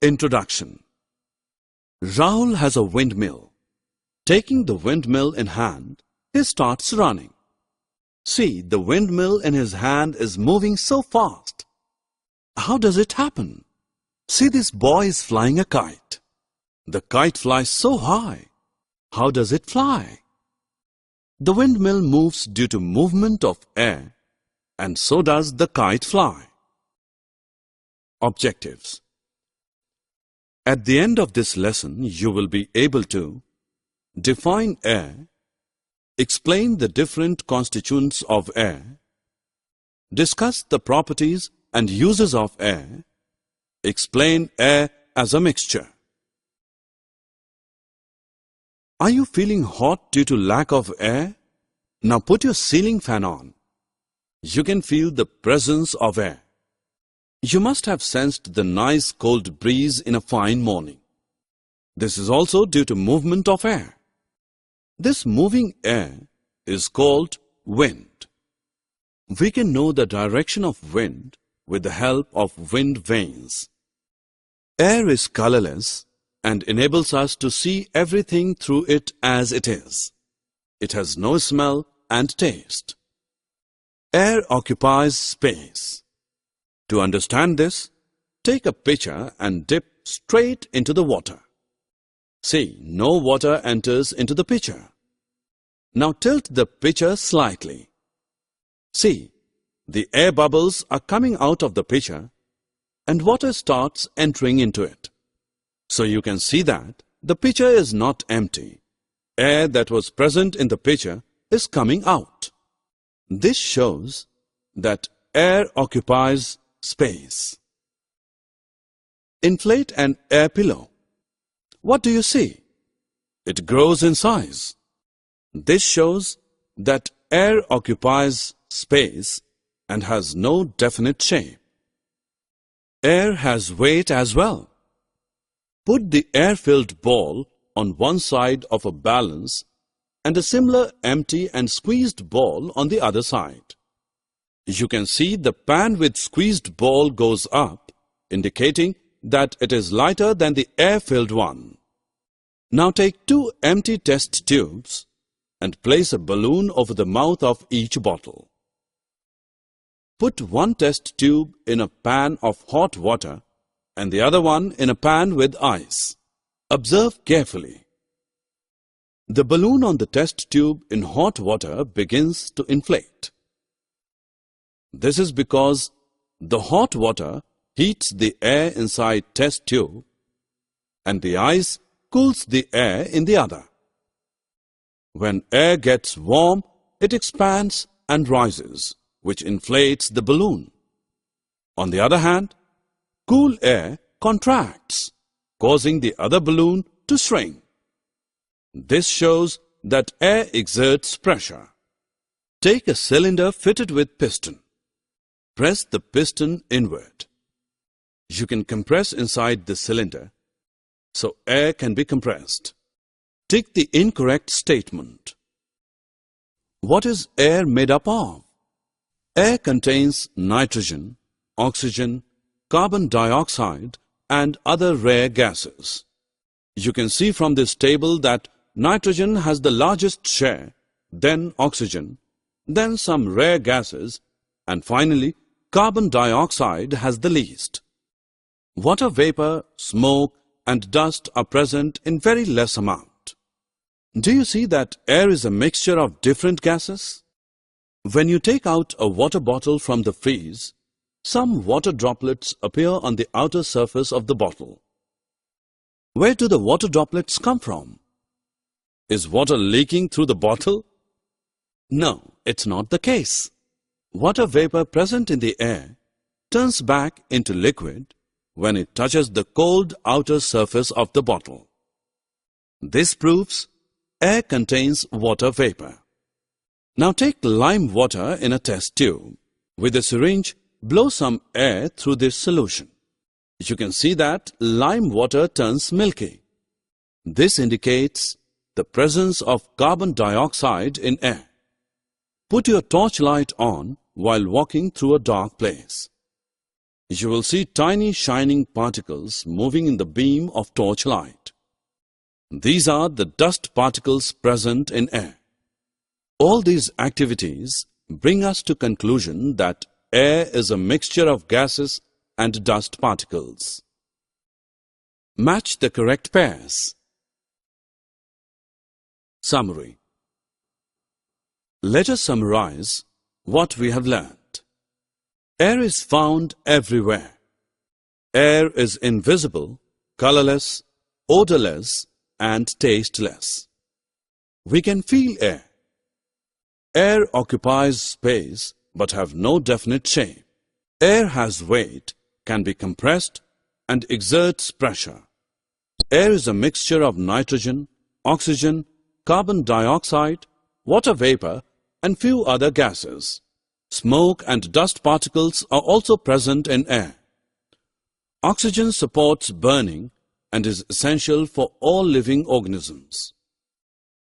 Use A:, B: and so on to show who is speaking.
A: Introduction. Rahul has a windmill. Taking the windmill in hand, he starts running. See, the windmill in his hand is moving so fast. How does it happen? See, this boy is flying a kite. The kite flies so high. How does it fly? The windmill moves due to movement of air, and so does the kite fly. Objectives. At the end of this lesson, you will be able to define air, explain the different constituents of air, discuss the properties and uses of air, explain air as a mixture. Are you feeling hot due to lack of air? Now put your ceiling fan on. You can feel the presence of air. You must have sensed the nice cold breeze in a fine morning. This is also due to movement of air. This moving air is called wind. We can know the direction of wind with the help of wind vanes. Air is colorless and enables us to see everything through it as it is. It has no smell and taste. Air occupies space. To understand this, take a pitcher and dip straight into the water. See, no water enters into the pitcher. Now tilt the pitcher slightly. See, the air bubbles are coming out of the pitcher and water starts entering into it. So you can see that the pitcher is not empty. Air that was present in the pitcher is coming out. This shows that air occupies space. Inflate an air pillow. What do you see? It grows in size. This shows that air occupies space and has no definite shape. Air has weight as well. Put the air-filled ball on one side of a balance and a similar empty and squeezed ball on the other side. You can see the pan with squeezed ball goes up, indicating that it is lighter than the air-filled one. Now take two empty test tubes and place a balloon over the mouth of each bottle. Put one test tube in a pan of hot water and the other one in a pan with ice. Observe carefully. The balloon on the test tube in hot water begins to inflate. This is because the hot water heats the air inside test tube and the ice cools the air in the other. When air gets warm, it expands and rises, which inflates the balloon. On the other hand, cool air contracts, causing the other balloon to shrink. This shows that air exerts pressure. Take a cylinder fitted with piston. Press the piston inward. You can compress inside the cylinder, so air can be compressed. Tick the incorrect statement. What is air made up of? Air contains nitrogen, oxygen, carbon dioxide, and other rare gases. You can see from this table that nitrogen has the largest share, then oxygen, then some rare gases, and finally carbon dioxide has the least. Water vapor, smoke, and dust are present in very less amount. Do you see that air is a mixture of different gases? When you take out a water bottle from the fridge, some water droplets appear on the outer surface of the bottle. Where do the water droplets come from? Is water leaking through the bottle? No, it's not the case. Water vapor present in the air turns back into liquid when it touches the cold outer surface of the bottle. This proves air contains water vapor. Now take lime water in a test tube. With a syringe, blow some air through this solution. You can see that lime water turns milky. This indicates the presence of carbon dioxide in air. Put your torchlight on while walking through a dark place. you will see tiny shining particles moving in the beam of torchlight. These are the dust particles present in air. All these activities bring us to conclusion that air is a mixture of gases and dust particles. Match the correct pairs. Summary. Let us summarize what we have learned. Air is found everywhere. Air is invisible, colorless, odorless, and tasteless. We can feel air. Air occupies space but have no definite shape. Air has weight, can be compressed, and exerts pressure. Air is a mixture of nitrogen, oxygen, carbon dioxide, water vapor, and few other gases. Smoke and dust particles are also present in air. Oxygen supports burning and is essential for all living organisms.